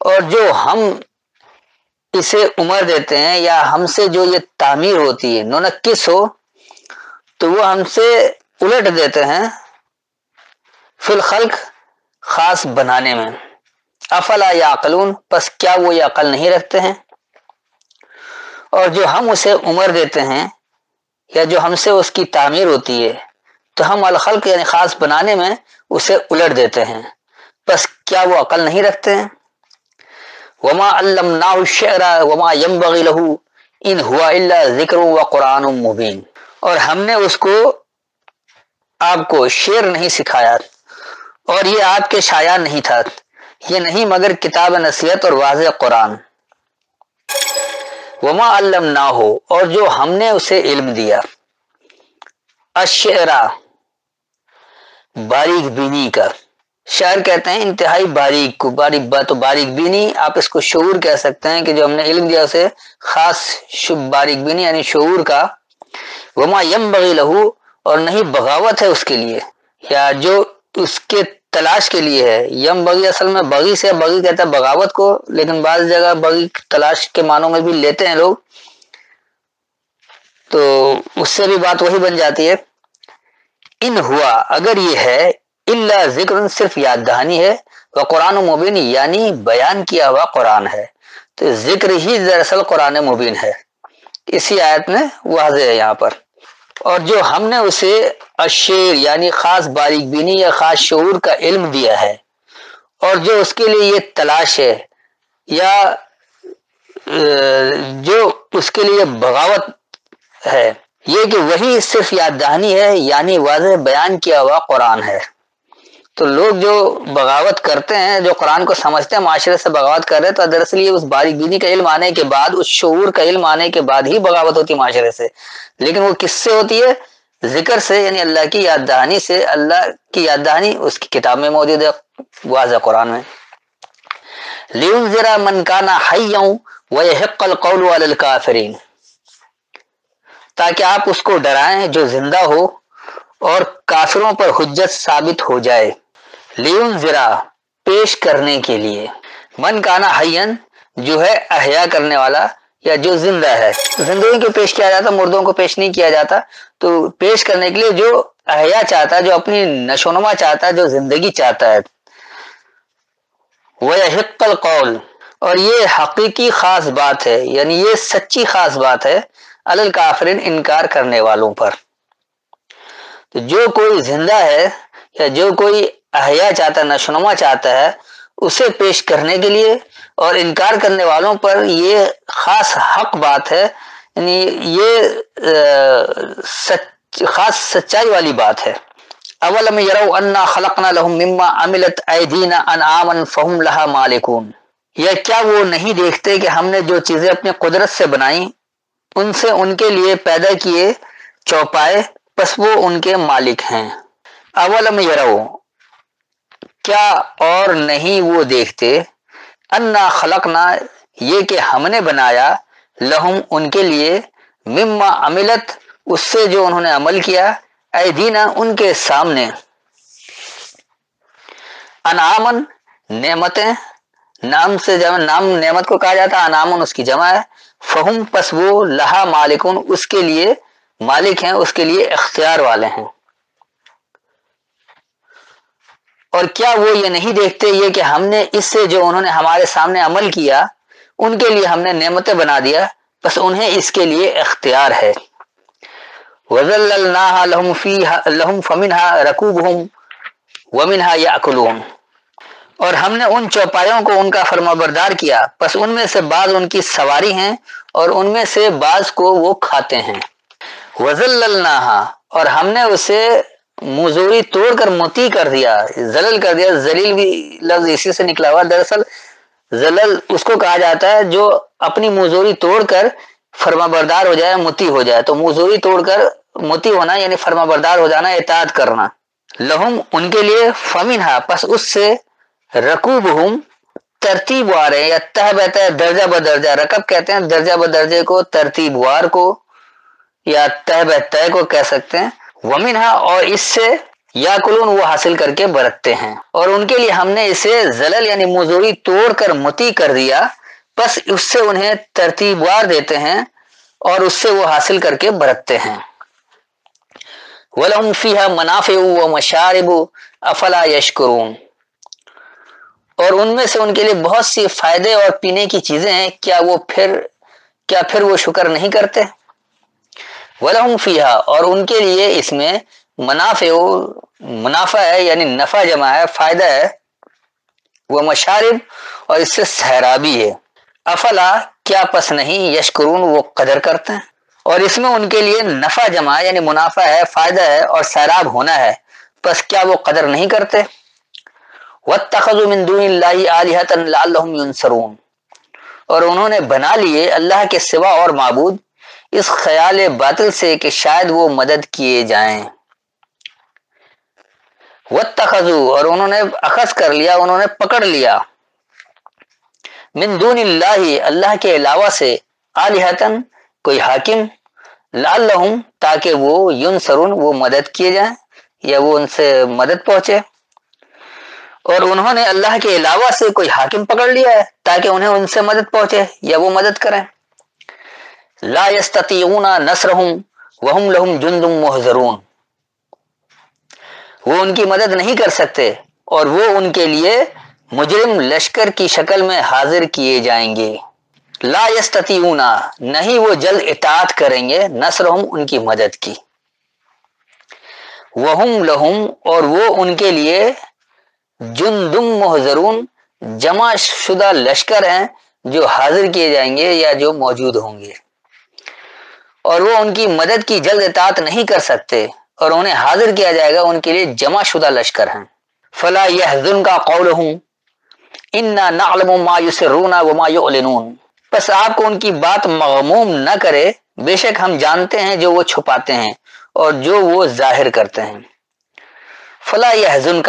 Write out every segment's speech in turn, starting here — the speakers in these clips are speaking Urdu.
اور جو ہم اسے عمر دیتے ہیں یا ہم سے جو یہ تعمیر ہوتی ہے ننکس ہو تو وہ ہم سے الٹ دیتے ہیں فی الخلق خاص بنانے میں. افلا یعقلون پس کیا وہ یہ عقل نہیں رکھتے ہیں؟ اور جو ہم اسے عمر دیتے ہیں یا جو ہم سے اس کی تعمیر ہوتی ہے تو ہم الخلق یعنی خاص بنانے میں اسے الٹ دیتے ہیں، پس کیا وہ عقل نہیں رکھتے ہیں؟ وما علمناه الشعر وما ينبغي له ان هو الا ذکر وقرآن مبین، اور ہم نے اس کو آپ کو شعر نہیں سکھایا اور یہ آپ کے شاعر نہیں تھا، یہ نہیں مگر کتاب نصیحت اور واضح قرآن. وما علمناه اور جو ہم نے اسے علم دیا، الشعر باریک بینی کا، شاعر کہتے ہیں انتہائی باریک کو، باریک بینی آپ اس کو شعور کہہ سکتے ہیں کہ جو ہم نے علم دیا اسے خاص باریک بینی یعنی شعور کا. وما ينبغي له اور نہیں بغاوت ہے اس کے لیے یا جو اس کے تلاش کے لیے ہے. یم اصل میں بغی سے، بغی کہتا ہے بغاوت کو، لیکن بعض جگہ بغی تلاش کے معنوں میں بھی لیتے ہیں لوگ، تو اس سے بھی بات وہی بن جاتی ہے. ان ہوا اگر یہ ہے الا ذکر صرف یاد دہانی ہے، وہ قرآن مبین یعنی بیان کیا ہوا قرآن ہے. تو ذکر ہی دراصل قرآن مبین ہے، اسی آیت میں واضح ہے یہاں پر. اور جو ہم نے اسے الشعر یعنی خاص باریک بینی یا خاص شعور کا علم دیا ہے، اور جو اس کے لیے یہ تلاش ہے یا جو اس کے لیے بغاوت ہے، یہ کہ وہی صرف یاد دہانی ہے یعنی واضح بیان کیا ہوا قرآن ہے. تو لوگ جو بغاوت کرتے ہیں، جو قرآن کو سمجھتے ہیں معاشرے سے بغاوت کر رہے ہیں، تو دراصل یہ اس باریک بینی کا علم آنے کے بعد، اس شعور کا علم آنے کے بعد ہی بغاوت ہوتی ہے معاشرے سے. لیکن وہ کس سے ہوتی ہے؟ ذکر سے، یعنی اللہ کی یاد دہانی سے. اللہ کی یاد دہانی اس کی کتاب میں موجود ہے، واضح قرآن میں. لِيُنذِرَ مَنْ كَانَ حَيًّا وَيَحِقَّ الْقَوْلُ عَلَى الْكَافِرِينَ، تاکہ آپ اس کو ڈرائیں جو زندہ ہو اور کافروں پر حجت ثابت ہو جائے. لِيُنذِرَ پیش کرنے کے لیے، من کانا حیّن جو ہے احیا کرنے والا یا جو زندہ ہے. زندگی کو پیش کیا جاتا، مردوں کو پیش نہیں کیا جاتا. تو پیش کرنے کے لیے جو احیا چاہتا ہے، جو اپنی نشوونما چاہتا ہے، جو زندگی چاہتا ہے. وَيَحِقَّ الْقَوْلُ اور یہ حقیقی خاص بات ہے، یعنی یہ سچی خاص بات ہے، علی الکافرین انکار کرنے والوں پر. تو جو کوئی زندہ ہے یا جو کوئی احیا چاہتا ہے، نشوونما چاہتا ہے، اسے پیش کرنے کے لیے اور انکار کرنے والوں پر یہ خاص حق بات ہے، یعنی یہ خاص سچائی والی بات ہے. اولم یروا انا خلقنا لهم مما عملت ایدینا انعاما فهم لها مالکون، یا کیا وہ نہیں دیکھتے کہ ہم نے جو چیزیں اپنی قدرت سے بنائیں ان سے ان کے لیے پیدا کیے چوپائے، پس وہ ان کے مالک ہیں. اولم یروا کیا اور نہیں وہ دیکھتے، انا خلقنا یہ کہ ہم نے بنایا، لہم ان کے لیے، مما عملت اس سے جو انہوں نے عمل کیا، ایدینا ان کے سامنے، انعامن نعمتیں، نام سے جمع، نام نعمت کو کہا جاتا ہے، انعامن اس کی جمع ہے. فہم پس وہ لہا مالکون اس کے لیے مالک ہیں، اس کے لیے اختیار والے ہیں. اور کیا وہ یہ نہیں دیکھتے یہ کہ ہم نے اس سے جو انہوں نے ہمارے سامنے عمل کیا ان کے لیے ہم نے نعمتیں بنا دیا، بس انہیں اس کے لیے اختیار ہے. وَذَلَّلْنَاهَا لَهُمْ فَمِنْهَا رَكُوبُهُمْ وَمِنْهَا يَأْكُلُونَ اور ہم نے ان چوپایوں کو ان کا فرمانبردار کیا، پس ان میں سے بعض ان کی سواری ہیں اور ان میں سے بعض کو وہ کھاتے ہیں. وَذَلَّلْنَاهَا اور ہم نے اسے موزوری توڑ کر مطیع کر دیا، ذلل کر دیا. ذلیل بھی لفظ اسی سے نکلا ہوا. دراصل ذلل اس کو کہا جاتا ہے جو اپنی موزوری توڑ کر فرما بردار ہو جائے، مطیع ہو جائے. تو موزوری توڑ کر مطیع ہونا یعنی فرما بردار ہو جانا، اطاعت کرنا. لہم ان کے لیے، فمنہا پس اس سے، رکوبہم ترتیب وار ہے یا تہ بتہ درجہ بدرجہ. رکب کہتے ہیں درجہ بدرجے کو، ترتیب وار کو یا تہ بتہ کو کہہ سکتے ہیں. ومنہا اور اس سے یاکلون وہ حاصل کر کے برتتے ہیں، اور ان کے لیے ہم نے اسے زلل یعنی موضوعی توڑ کر مطیع کر دیا، بس اس سے انہیں ترتیب وار دیتے ہیں اور اس سے وہ حاصل کر کے برتتے ہیں۔ وَلَهُمْ فِيهَا مَنَافِعُ وَمَشَارِبُ أَفَلَا يَشْكُرُونَ، اور ان میں سے ان کے لیے بہت سی فائدے اور پینے کی چیزیں ہیں، کیا پھر وہ شکر نہیں کرتے؟ وَلَهُمْ فِيهَا، اور ان کے لیے اس میں منافع ہے یعنی نفع جمع ہے، فائدہ ہے، وہ مشارب اور اس سے سیرابی ہے، افلا کیا پس نہیں، یشکرون وہ قدر کرتے ہیں، اور اس میں ان کے لیے نفع جمع ہے یعنی منافع ہے، فائدہ ہے اور سیراب ہونا ہے، پس کیا وہ قدر نہیں کرتے؟ وَاتَّخَذُوا مِن دُونِ اللَّهِ آلِهَةً لَعَلَّهُمْ يُنصَرُونَ، اور انہوں نے بنا لیے اللہ کے سوا اور معبود اس خیال باطل سے کہ شاید وہ مدد کیے جائیں۔ وَاتَّخَذُوا، اور انہوں نے اخذ کر لیا، انہوں نے پکڑ لیا، من دون اللہ اللہ کے علاوہ سے، آلہتن کوئی حاکم، لعلہم تاکہ وہ ینصرون وہ مدد کیے جائیں یا وہ ان سے مدد پہنچے، اور انہوں نے اللہ کے علاوہ سے کوئی حاکم پکڑ لیا ہے تاکہ انہیں ان سے مدد پہنچے یا وہ مدد کریں۔ لا یستطیعون نصرہم وہم لہم جند محضرون، وہ ان کی مدد نہیں کر سکتے اور وہ ان کے لیے مجرم لشکر کی شکل میں حاضر کیے جائیں گے۔ لا یستطیعون نہیں وہ جلد اطاعت کریں گے، نصرہم ان کی مدد کی، وہم لہم اور وہ ان کے لیے جندم محضرون جمع شدہ لشکر ہیں جو حاضر کیے جائیں گے یا جو موجود ہوں گے، اور وہ ان کی مدد کی جلد اطاعت نہیں کر سکتے اور انہیں حاضر کیا جائے گا، ان کے لیے جمع شدہ لشکر ہیں۔ فلا يحزنک قولہم انا نعلم ما یسرون وما یعلنون، بس آپ کو ان کی بات مغموم نہ کرے، بے شک ہم جانتے ہیں جو وہ چھپاتے ہیں اور جو وہ ظاہر کرتے ہیں۔ فلا يحزنک،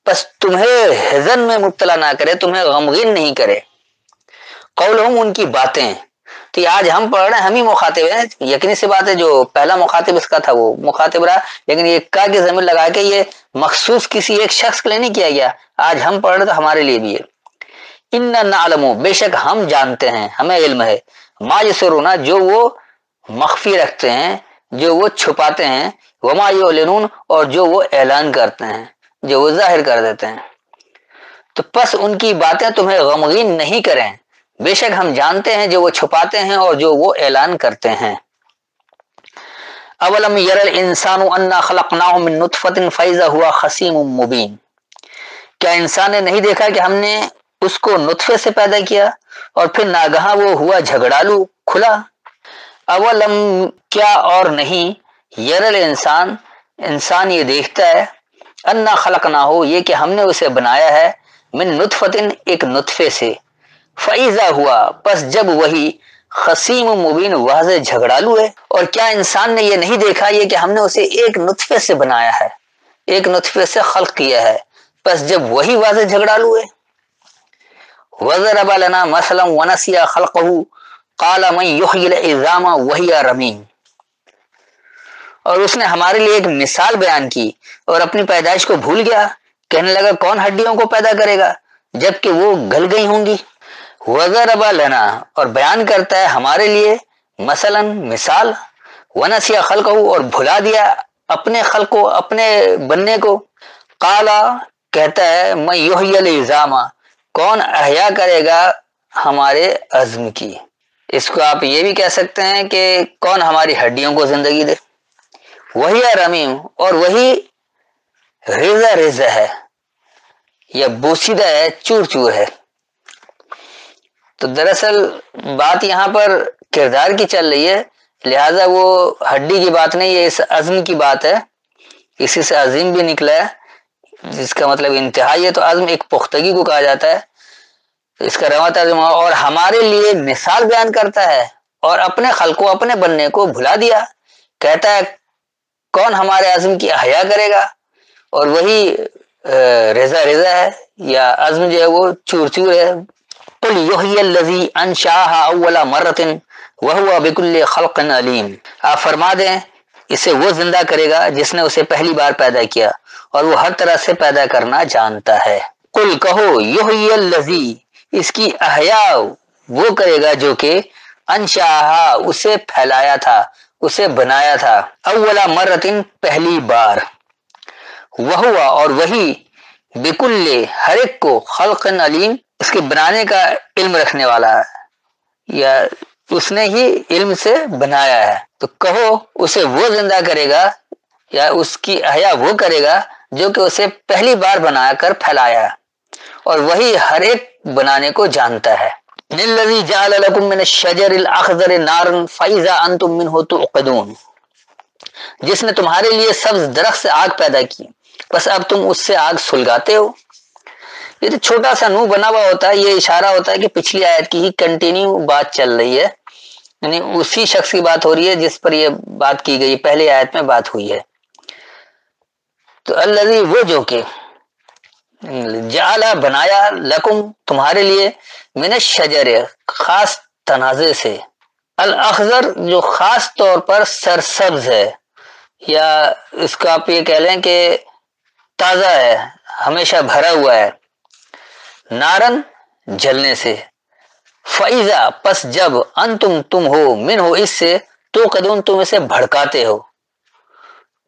بس تمہیں حزن میں مبتلا نہ کرے، تمہیں غمگین نہیں کرے، قولہم ان کی باتیں۔ تو یہ آج ہم پڑھ رہے ہیں، ہم ہی مخاطب ہیں، یقینی سی بات ہے جو پہلا مخاطب اس کا تھا وہ مخاطب رہا، لیکن یہ کا کی ضمیر لگا کے یہ مخصوص کسی ایک شخص کے لیے نہیں کیا گیا، آج ہم پڑھ رہے تو ہمارے لیے بھی ہے۔ انا نعلم، بے شک ہم جانتے ہیں، ہمیں علم ہے، ما یسرون جو وہ مخفی رکھتے ہیں، جو وہ چھپاتے ہیں، وما یعلنون اور جو وہ اعلان کرتے ہیں، جو وہ ظاہر کر دیتے ہیں، تو پس ان کی باتیں تمہیں غمگین نہیں کریں، بے شک ہم جانتے ہیں جو وہ چھپاتے ہیں اور جو وہ اعلان کرتے ہیں۔ اولم یر الانسان انا خلقناه من نطفة فاذا هو خصیم مبین، کیا انسان نے نہیں دیکھا کہ ہم نے اس کو نطفے سے پیدا کیا اور پھر ناگہاں وہ ہوا جھگڑالو کھلا۔ اولم کیا اور نہیں، یر الانسان انسان یہ دیکھتا ہے، انا خلقناه یہ کہ ہم نے اسے بنایا ہے، من نطفة ایک نطفے سے، فاذا ہوا پس جب وہی خصیم مبین واضح جھگڑالو ہے، اور کیا انسان نے یہ نہیں دیکھا یہ کہ ہم نے اسے ایک نطفے سے بنایا ہے، ایک نطفے سے خلق کیا ہے، پس جب وہی واضح جھگڑالو ہے۔ وضرب لنا مثلا ونسی خلقه قال من یحیی العظام وهی رمیم، اور اس نے ہمارے لیے ایک مثال بیان کی اور اپنی پیدائش کو بھول گیا، کہنے لگا کون ہڈیوں کو پیدا کرے گا جبکہ وہ گل گئی ہوں گی۔ وضرب لنا اور بیان کرتا ہے ہمارے لیے، مثلا مثال، ونسی خلقہ اور بھلا دیا اپنے خلق کو، اپنے بننے کو، قالا کہتا ہے من یحیی العظام کون احیا کرے گا ہمارے عظم کی، اس کو آپ یہ بھی کہہ سکتے ہیں کہ کون ہماری ہڈیوں کو زندگی دے، وہی رمیم اور وہی ریزہ ریزہ ہے یا بوسیدہ ہے، چور چور ہے۔ تو دراصل بات یہاں پر کردار کی چل رہی ہے، لہذا وہ ہڈی کی بات نہیں، یہ اس عزم کی بات ہے، اسی سے عظیم بھی نکلا ہے جس کا مطلب انتہائی ہے، تو عزم ایک پختگی کو کہا جاتا ہے، اس کا رواں ترجمہ اور ہمارے لیے مثال بیان کرتا ہے اور اپنے خلق کو، اپنے بننے کو بھلا دیا، کہتا ہے کون ہمارے عزم کی احیا کرے گا، اور وہی ریزہ ریزہ ہے یا عزم جو ہے وہ چور چور ہے۔ قل یحیی الذی انشأها اول مرۃ وهو بكل خلق علیم، آپ فرما دیں اسے وہ زندہ کرے گا جس نے اسے پہلی بار پیدا کیا اور وہ ہر طرح سے پیدا کرنا جانتا ہے۔ قل کہو یحیی الذی، اس کی احیاء وہ کرے گا جو کہ انشاہا اسے پھیلایا تھا، اسے بنایا تھا، اول مرتن پہلی بار، وہوا اور وہی بکل ہر ایک کو خلق علیم اس کے بنانے کا علم رکھنے والا ہے، یا اس نے ہی علم سے بنایا ہے۔ تو کہو اسے وہ زندہ کرے گا یا اس کی احیا وہ کرے گا جو کہ اسے پہلی بار بنا کر پھیلایا ہے، اور وہی ہر ایک بنانے کو جانتا ہے۔ الذی جعل لکم من الشجر الاخضر نارا فاذا انتم منہ توقدون، جس نے تمہارے لیے سبز درخت سے آگ پیدا کی، بس اب تم اس سے آگ سلگاتے ہو۔ یہ تو چھوٹا سا نور بنا ہوا ہوتا ہے، یہ اشارہ ہوتا ہے کہ پچھلی آیت کی ہی کنٹینیو بات چل رہی ہے، یعنی اسی شخص کی بات ہو رہی ہے جس پر یہ بات کی گئی، پہلی آیت میں بات ہوئی ہے۔ تو الذی وہ جو کہ جعل بنایا لکم تمہارے لیے من الشجر خاص تنازع سے، الاخضر جو خاص طور پر سرسبز ہے، یا اس کو آپ یہ کہہ لیں کہ تازہ ہے، ہمیشہ بھرا ہوا ہے، نارن جلنے سے، فَإِذَا پس جب انتم تم ہو من ہو اس سے، تو قدون تم اسے بھڑکاتے ہو۔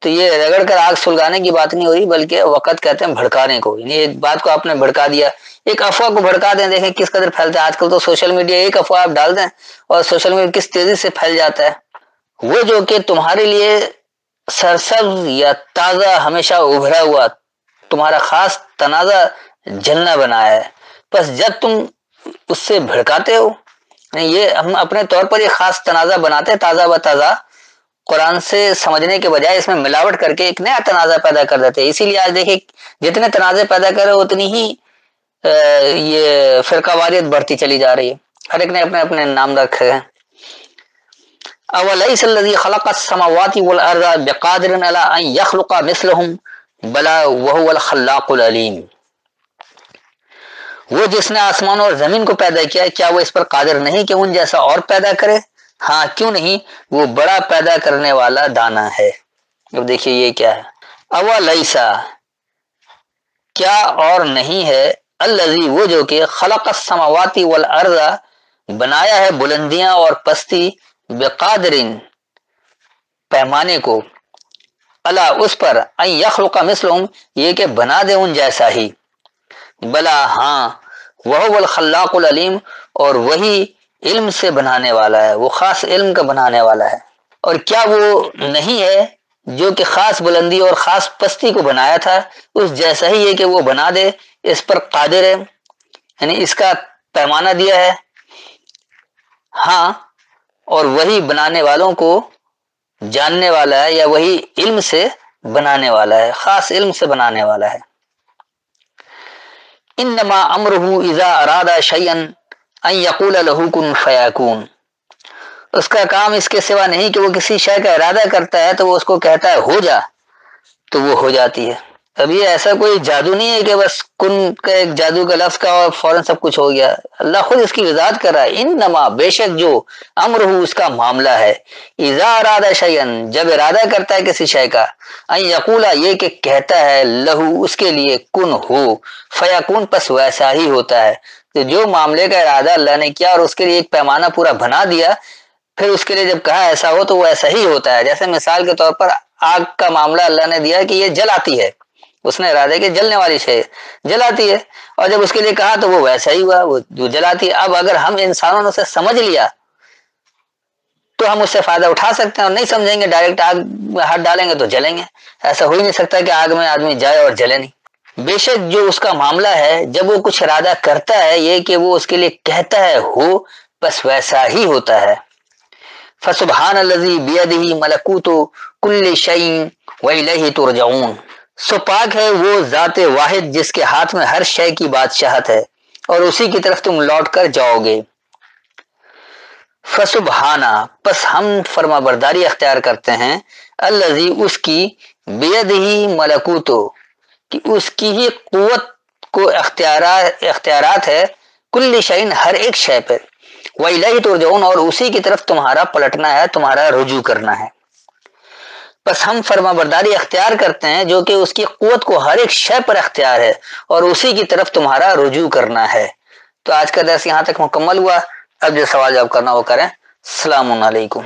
تو یہ رگڑ کر آگ سلگانے کی بات نہیں ہو رہی، بلکہ وقت کہتے ہیں بھڑکانے کو، یعنی ایک بات کو آپ نے بھڑکا دیا، ایک افواہ کو بھڑکا دیں، دیکھیں کس قدر پھیلتا ہے۔ آج کل تو سوشل میڈیا، ایک افواہ آپ ڈال دیں اور سوشل میڈیا کس تیزی سے پھیل جاتا ہے۔ وہ جو کہ تمہارے لیے سرسبز یا تازہ ہمیشہ ابھرا ہوا تمہارا خاص تنازع جلنا بنا ہے، بس جب تم اس سے بھڑکاتے ہو، یہ ہم اپنے طور پر یہ خاص تنازع بناتے ہیں، تازہ و تازہ قرآن سے سمجھنے کے بجائے اس میں ملاوٹ کر کے ایک نیا تنازع پیدا کر دیتے ہیں۔ اسی لیے آج دیکھیں جتنے تنازع پیدا کرے اتنی ہی یہ فرقہ واریت بڑھتی چلی جا رہی ہے، ہر ایک نے اپنے اپنے نام رکھے ہیں۔ اولیس الذی خلق السماوات والارض بقادر علی ان یخلق مثلهم بلا وهو الخلاق العلیم، وہ جس نے آسمان اور زمین کو پیدا کیا، کیا وہ اس پر قادر نہیں کہ ان جیسا اور پیدا کرے؟ ہاں کیوں نہیں، وہ بڑا پیدا کرنے والا دانا ہے۔ اب دیکھیے یہ کیا ہے، اولیسا کیا اور نہیں ہے، الذی وہ جو کہ خلق السماوات والارض بنایا ہے بلندیاں اور پستی، بقادرن پیمانے کو، الا اس پر، ان یخلق مثلهم یہ کہ بنا دے ان جیسا ہی، بلا ہاں، وہو الخلاق العلیم اور وہی علم سے بنانے والا ہے، وہ خاص علم کا بنانے والا ہے۔ اور کیا وہ نہیں ہے جو کہ خاص بلندی اور خاص پستی کو بنایا تھا، اس جیسا ہی ہے کہ وہ بنا دے، اس پر قادر ہے، یعنی اس کا پیمانہ دیا ہے۔ ہاں، اور وہی بنانے والوں کو جاننے والا ہے، یا وہی علم سے بنانے والا ہے، خاص علم سے بنانے والا ہے۔ انما امرہ اذا اراد شیئا ان یقول له کن فیکون، اس کا کام اس کے سوا نہیں کہ وہ کسی شے کا ارادہ کرتا ہے تو وہ اس کو کہتا ہے ہو جا، تو وہ ہو جاتی ہے۔ اب یہ ایسا کوئی جادو نہیں ہے کہ بس کن کا ایک جادو کا لفظ کا اور فوراً سب کچھ ہو گیا، اللہ خود اس کی وضاحت کر رہا ہے، انما بے شک جو امرہ اس کا معاملہ ہے، اذا اراد شیئا جب ارادہ کرتا ہے کسی شے کا، ان یقولا یہ کہ کہتا ہے، لہو اس کے لیے، کن ہو، فیکون پس ویسا ہی ہوتا ہے۔ تو جو معاملے کا ارادہ اللہ نے کیا اور اس کے لیے ایک پیمانہ پورا بنا دیا، پھر اس کے لیے جب کہا ایسا ہو تو وہ ایسا ہی ہوتا ہے۔ جیسے مثال کے طور پر آگ کا معاملہ اللہ نے دیا کہ یہ جلاتی ہے، اس نے ارادہ کہ جلنے والی شے جلاتی ہے، اور جب اس کے لیے کہا تو وہ ویسا ہی ہوا، وہ جلاتی ہے۔ اب اگر ہم انسانوں نے اسے سمجھ لیا تو ہم اس سے فائدہ اٹھا سکتے ہیں، اور نہیں سمجھیں گے ڈائریکٹ آگ میں ہاتھ ڈالیں گے تو جلیں گے۔ ایسا ہو ہی نہیں سکتا کہ آگ میں آدمی جائے اور جلے نہیں۔ بے شک جو اس کا معاملہ ہے، جب وہ کچھ ارادہ کرتا ہے یہ کہ وہ اس کے لیے کہتا ہے ہو، بس ویسا ہی ہوتا ہے۔ فسبحان الذی بیدہ ملکوت کل شیء والیہ ترجعون، سو پاک ہے وہ ذات واحد جس کے ہاتھ میں ہر شے کی بادشاہت ہے، اور اسی کی طرف تم لوٹ کر جاؤ گے۔ فسبحانہ پس ہم فرما برداری اختیار کرتے ہیں، الذی اس کی، بیدہ ملکوت کہ اس کی ہی قوت کو اختیارات ہے، کل شیء ہر ایک شے پر، وَإِلَيْهِ تُرْجَعُونَ اور اسی کی طرف تمہارا پلٹنا ہے، تمہارا رجوع کرنا ہے۔ بس ہم فرما برداری اختیار کرتے ہیں جو کہ اس کی قوت کو ہر ایک شے پر اختیار ہے اور اسی کی طرف تمہارا رجوع کرنا ہے۔ تو آج کا درس یہاں تک مکمل ہوا، اب جو سوال جواب کرنا وہ کریں۔ السلام علیکم۔